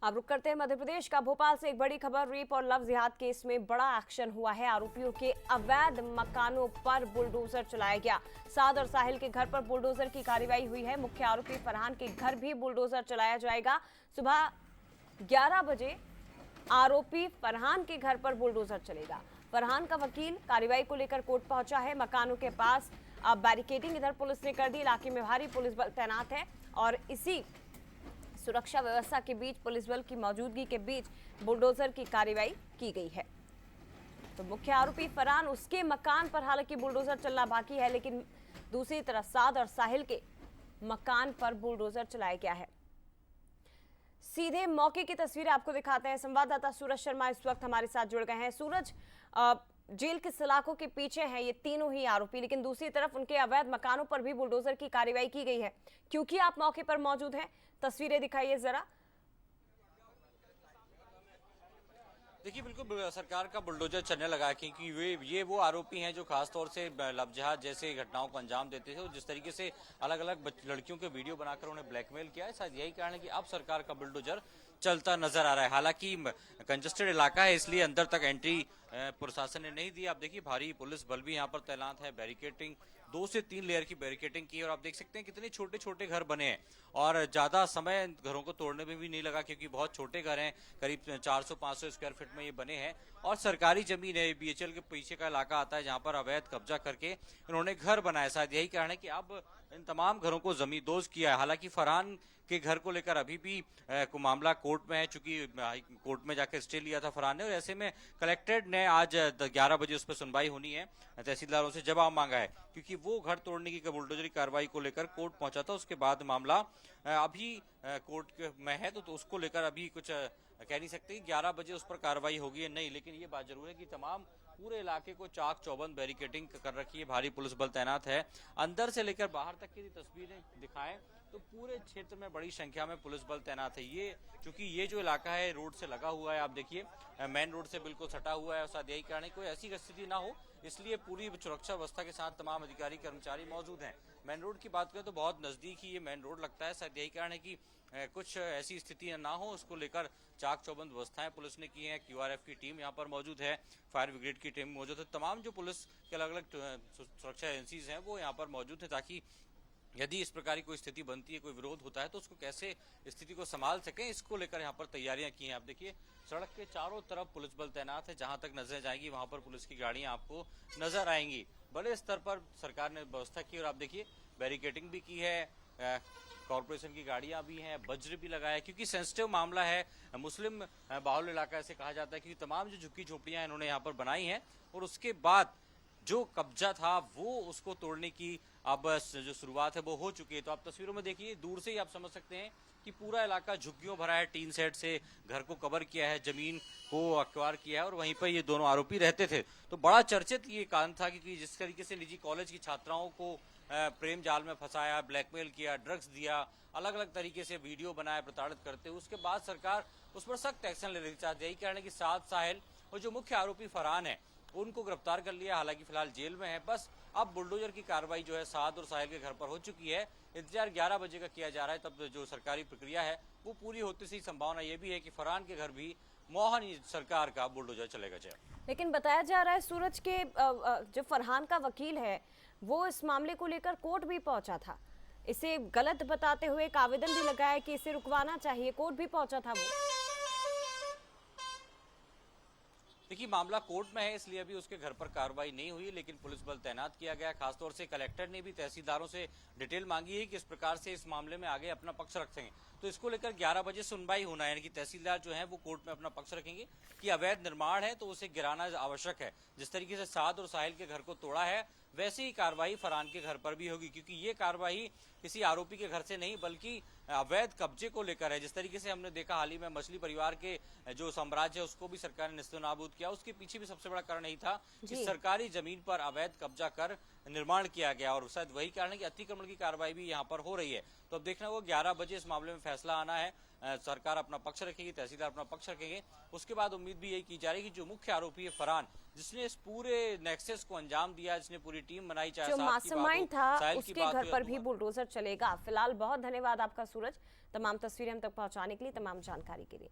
अब रुक करते हैं मध्य प्रदेश का। भोपाल से एक बड़ी खबर। रेप और लव जिहाद केस में बड़ा एक्शन हुआ है। आरोपियों के अवैध मकानों पर बुलडोजर चलाया गया। साद और साहिल के घर पर बुलडोजर की कार्रवाई हुई है। मुख्य आरोपी फरहान के घर भी बुलडोजर चलाया जाएगा। सुबह 11 बजे आरोपी फरहान के घर पर बुलडोजर चलेगा। फरहान का वकील कार्रवाई को लेकर कोर्ट पहुंचा है। मकानों के पास अब बैरिकेडिंग इधर पुलिस ने कर दी। इलाके में भारी पुलिस बल तैनात है और इसी सुरक्षा व्यवस्था के बीच, पुलिस बल की मौजूदगी के बीच बुलडोजर की कार्रवाई की गई है। तो मुख्य आरोपी फरहान, उसके मकान पर हालांकि बुलडोजर चलना बाकी है, लेकिन दूसरी तरफ साद और साहिल के मकान पर बुलडोजर चलाया गया है। सीधे मौके की तस्वीरें आपको दिखाते हैं। संवाददाता सूरज शर्मा इस वक्त हमारे साथ जुड़ गए हैं। सूरज, जेल के सलाखों के पीछे हैं ये तीनों ही आरोपी, लेकिन दूसरी तरफ उनके अवैध मकानों पर भी बुलडोजर की कार्रवाई की गई है। क्योंकि आप मौके पर मौजूद हैं, तस्वीरें दिखाइए जरा। देखिए, बिल्कुल सरकार का बुलडोजर चलने लगा है, क्योंकि ये वो आरोपी हैं जो खासतौर से लव जिहाद जैसे घटनाओं को अंजाम देते थे और जिस तरीके से अलग अलग लड़कियों के वीडियो बनाकर उन्हें ब्लैकमेल किया है। शायद यही कारण है कि अब सरकार का बुलडोजर चलता नजर आ रहा है। हालांकि कंजेस्टेड इलाका है, इसलिए अंदर तक एंट्री प्रशासन ने नहीं दी। आप देखिए, भारी पुलिस बल भी यहाँ पर तैनात है। बैरिकेटिंग 2 से 3 लेयर की बैरिकेटिंग की और आप देख सकते हैं कितने छोटे छोटे घर बने हैं और ज्यादा समय घरों को तोड़ने में भी नहीं लगा, क्योंकि बहुत छोटे घर हैं। करीब 400-500 स्क्वायर फीट में ये बने हैं और सरकारी जमीन है। बीएचएल के पीछे का इलाका आता है, जहां पर अवैध कब्जा करके इन्होंने घर बनाया। शायद यही कारण है कि अब इन तमाम घरों को जमींदोज किया है। हालांकि फरहान के घर को लेकर अभी भी मामला कोर्ट में है, चूंकि कोर्ट में जाकर स्टे लिया था फरहान ने और ऐसे में कलेक्टेड ने आज 11 बजे उस पर सुनवाई होनी है। तहसीलदारों से जवाब मांगा है, क्योंकि वो घर तोड़ने की बुलडोजरी कार्रवाई को लेकर कोर्ट पहुंचा था। उसके बाद मामला अभी कोर्ट में है, तो उसको लेकर अभी कुछ कह नहीं सकते कि 11 बजे उस पर कार्रवाई होगी या नहीं। लेकिन ये बात जरूर है कि तमाम पूरे इलाके को चाक चौबंद बैरिकेडिंग कर रखी है। भारी पुलिस बल तैनात है। अंदर से लेकर बाहर तक की तस्वीरें दिखाएं तो पूरे क्षेत्र में बड़ी संख्या में पुलिस बल तैनात है। ये क्योंकि ये जो इलाका है रोड से लगा हुआ है, आप देखिए मेन रोड से बिल्कुल सटा हुआ है और शायद यही कारण है कोई ऐसी स्थिति ना हो, इसलिए पूरी सुरक्षा व्यवस्था के साथ तमाम अधिकारी कर्मचारी मौजूद हैं। मेन रोड की बात करें तो बहुत नजदीक ही ये मेन रोड लगता है। शायद यही कारण है कि कुछ ऐसी स्थितियां ना हो, उसको लेकर चाक चौबंद व्यवस्थाएं पुलिस ने की हैं। क्यूआरएफ की टीम यहाँ पर मौजूद है, फायर ब्रिगेड की टीम मौजूद है। तमाम जो पुलिस के अलग अलग सुरक्षा एजेंसीज हैं वो यहाँ पर मौजूद है, ताकि यदि इस प्रकार की कोई स्थिति बनती है, कोई विरोध होता है, तो उसको कैसे स्थिति को संभाल सकें, इसको लेकर यहाँ पर तैयारियां की हैं। आप देखिए, सड़क के चारों तरफ पुलिस बल तैनात है। जहां तक नजरें जाएंगी वहां पर पुलिस की गाड़ियां आपको नजर आएंगी। बड़े स्तर पर सरकार ने व्यवस्था की और आप देखिए बैरिकेडिंग भी की है। कॉर्पोरेशन की गाड़ियां भी हैं, वज्र भी लगाया, क्योंकि सेंसिटिव मामला है। मुस्लिम बाहुल इलाका ऐसे कहा जाता है, क्योंकि तमाम जो झुग्गी झोपड़ियां इन्होंने यहाँ पर बनाई हैं और उसके बाद जो कब्जा था वो उसको तोड़ने की अब जो शुरुआत है वो हो चुकी है। तो आप तस्वीरों में देखिए, दूर से ही आप समझ सकते हैं कि पूरा इलाका झुग्गियों भरा है। टीन सेट से घर को कवर किया है, जमीन को अक्वायर किया है और वहीं पर ये दोनों आरोपी रहते थे। तो बड़ा चर्चित ये कांड था, क्योंकि जिस तरीके से निजी कॉलेज की छात्राओं को प्रेम जाल में फंसाया, ब्लैकमेल किया, ड्रग्स दिया, अलग अलग तरीके से वीडियो बनाया प्रताड़ित करते हुए, उसके बाद सरकार उस पर सख्त एक्शन ले रही थी। यही कारण है कि साद, साहिल और जो मुख्य आरोपी फरहान है उनको गिरफ्तार कर लिया। हालांकि फिलहाल जेल में है। बस अब बुलडोजर की कार्रवाई जो है साद और साहिल के घर पर हो चुकी है। इंतजार 11 बजे का किया जा रहा है, तब जो सरकारी प्रक्रिया है वो पूरी होती सी संभावना ये भी है कि फरहान के घर भी मोहन सरकार का बुलडोजर चलेगा। लेकिन बताया जा रहा है सूरज के जो फरहान का वकील है वो इस मामले को लेकर कोर्ट भी पहुंचा था। इसे गलत बताते हुए एक आवेदन भी लगाया कि इसे रुकवाना चाहिए। कोर्ट भी पहुंचा था वो। देखिए, मामला कोर्ट में है, इसलिए अभी उसके घर पर कार्रवाई नहीं हुई, लेकिन पुलिस बल तैनात किया गया। खासतौर से कलेक्टर ने भी तहसीलदारों से डिटेल मांगी है कि इस प्रकार से इस मामले में आगे अपना पक्ष रखेंगे। तो इसको लेकर 11 बजे सुनवाई होना है, यानी कि तहसीलदार जो है वो कोर्ट में अपना पक्ष रखेंगे कि अवैध निर्माण है तो उसे गिराना आवश्यक है। जिस तरीके से साद और साहिल के घर को तोड़ा है, वैसे ही कार्रवाई फरहान के घर पर भी होगी, क्योंकि ये कार्रवाई किसी आरोपी के घर से नहीं बल्कि अवैध कब्जे को लेकर है। जिस तरीके से हमने देखा हाल ही में मछली परिवार के जो साम्राज्य है उसको भी सरकार ने नेस्तनाबूद किया, उसके पीछे भी सबसे बड़ा कारण यही था कि सरकारी जमीन पर अवैध कब्जा कर निर्माण किया गया और शायद वही कारण है कि अतिक्रमण की कार्रवाई भी यहाँ पर हो रही है। तो अब देखना वो 11 बजे इस मामले में फैसला आना है। सरकार अपना पक्ष रखेगी, तहसीलदार अपना पक्ष रखेंगे। उसके बाद उम्मीद भी यही की जा रही है कि जो मुख्य आरोपी है फरहान, जिसने इस पूरे नेक्सस को अंजाम दिया, जिसने पूरी टीम बनाई, चाहे जो साथ की बात मास्टरमाइंड हो, था साहिल की उसके बात घर हो पर या भी बुलडोजर चलेगा। फिलहाल बहुत धन्यवाद आपका सूरज, तमाम तस्वीरें हम तक पहुंचाने के लिए, तमाम जानकारी के लिए।